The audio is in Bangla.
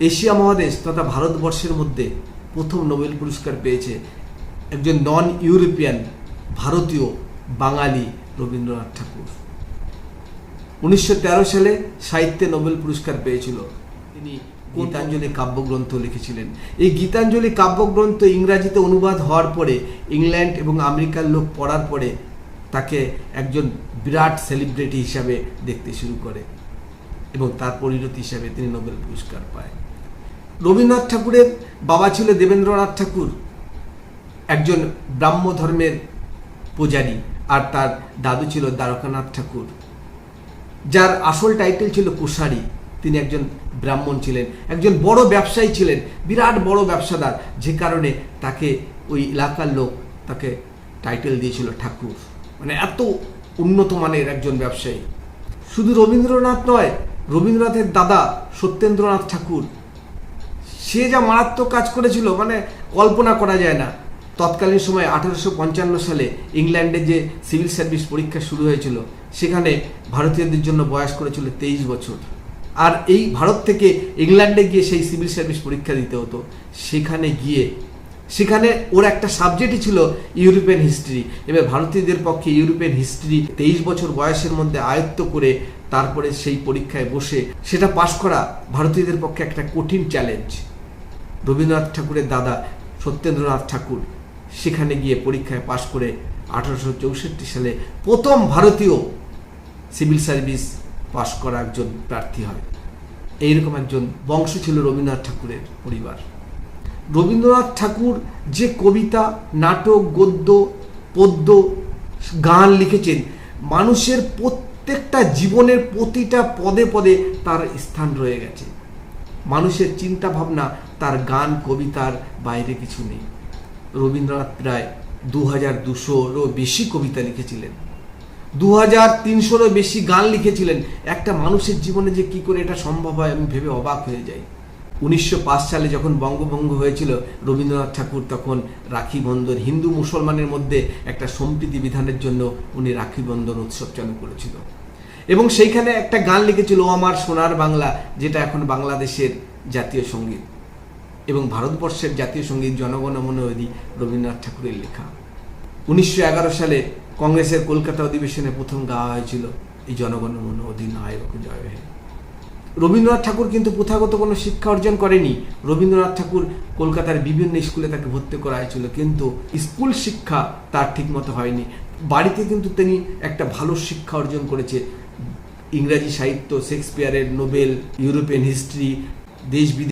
এশিয়া মহাদেশ তথা ভারতবর্ষের মধ্যে প্রথম নোবেল পুরস্কার পেয়েছে একজন নন ইউরোপিয়ান ভারতীয় বাঙালি রবীন্দ্রনাথ ঠাকুর। 1913 সালে সাহিত্যে নোবেল পুরস্কার পেয়েছিল। তিনি গীতাঞ্জলি কাব্যগ্রন্থ লিখেছিলেন। এই গীতাঞ্জলি কাব্যগ্রন্থ ইংরাজিতে অনুবাদ হওয়ার পরে ইংল্যান্ড এবং আমেরিকার লোক পড়ার পরে তাকে একজন বিরাট সেলিব্রিটি হিসাবে দেখতে শুরু করে এবং তার পরিণতি হিসাবে তিনি নোবেল পুরস্কার পায়। রবীন্দ্রনাথ ঠাকুরের বাবা ছিল দেবেন্দ্রনাথ ঠাকুর, একজন ব্রাহ্ম ধর্মের পূজারী, আর তার দাদু ছিল দ্বারকানাথ ঠাকুর, যার আসল টাইটেল ছিল কুশারী। তিনি একজন ব্রাহ্মণ ছিলেন, একজন বড় ব্যবসায়ী ছিলেন, বিরাট বড় ব্যবসাদার, যে কারণে তাকে ওই এলাকার লোক তাকে টাইটেল দিয়েছিল ঠাকুর, মানে এত উন্নত মানের একজন ব্যবসায়ী। শুধু রবীন্দ্রনাথ নয়, রবীন্দ্রনাথের দাদা সত্যেন্দ্রনাথ ঠাকুর, সে যা মারাত্মক কাজ করেছিল মানে কল্পনা করা যায় না। তৎকালীন সময় 1855 সালে ইংল্যান্ডে যে সিভিল সার্ভিস পরীক্ষা শুরু হয়েছিল, সেখানে ভারতীয়দের জন্য বয়স করেছিল 23 বছর। আর এই ভারত থেকে ইংল্যান্ডে গিয়ে সেই সিভিল সার্ভিস পরীক্ষা দিতে হতো। সেখানে ওর একটা সাবজেক্টই ছিল ইউরোপিয়ান হিস্ট্রি। এবার ভারতীয়দের পক্ষে ইউরোপিয়ান হিস্ট্রি 23 বছর বয়সের মধ্যে আয়ত্ত করে তারপরে সেই পরীক্ষায় বসে সেটা পাশ করা ভারতীয়দের পক্ষে একটা কঠিন চ্যালেঞ্জ। রবীন্দ্রনাথ ঠাকুরের দাদা সত্যেন্দ্রনাথ ঠাকুর সেখানে গিয়ে পরীক্ষায় পাশ করে 1864 সালে প্রথম ভারতীয় সিভিল সার্ভিস পাশ করা একজন প্রার্থী হয়। এইরকম একজন বংশ ছিল রবীন্দ্রনাথ ঠাকুরের পরিবার। রবীন্দ্রনাথ ঠাকুর যে কবিতা, নাটক, গদ্য, পদ্য, গান লিখেছেন, মানুষের প্রত্যেকটা জীবনের প্রতিটা পদে পদে তার স্থান রয়ে গেছে। মানুষের চিন্তা ভাবনা তার গান কবিতার বাইরে কিছু নেই। রবীন্দ্রনাথ প্রায় 2200-রও বেশি কবিতা লিখেছিলেন, 2300-রও বেশি গান লিখেছিলেন। একটা মানুষের জীবনে যে কি করে এটা সম্ভব হয় আমি ভেবে অবাক হয়ে যাই। 1905 সালে যখন বঙ্গভঙ্গ হয়েছিল, রবীন্দ্রনাথ ঠাকুর তখন রাখি বন্ধন, হিন্দু মুসলমানের মধ্যে একটা সম্প্রীতি বিধানের জন্য উনি রাখি বন্ধন উৎসব চালু করেছিল এবং সেইখানে একটা গান লিখেছিল, ও আমার সোনার বাংলা, যেটা এখন বাংলাদেশের জাতীয় সঙ্গীত এবং ভারতবর্ষের জাতীয় সঙ্গীত জনগণ মন অধি রবীন্দ্রনাথ ঠাকুরের লেখা। 1911 সালে কংগ্রেসের কলকাতা অধিবেশনে প্রথম গাওয়া হয়েছিল এই জনগণ মন অধিনায়ক জয় হে। রবীন্দ্রনাথ ঠাকুর কিন্তু প্রথাগত কোনো শিক্ষা অর্জন করেনি। রবীন্দ্রনাথ ঠাকুর কলকাতার বিভিন্ন স্কুলে তাকে ভর্তি করা হয়েছিল, কিন্তু স্কুল শিক্ষা তার ঠিকমতো হয়নি। বাড়িতে কিন্তু তিনি একটা ভালো শিক্ষা অর্জন করেছে। ইংরাজি সাহিত্য, শেক্সপিয়ারের নোবেল, ইউরোপিয়ান হিস্ট্রি, দেশ বিদেশ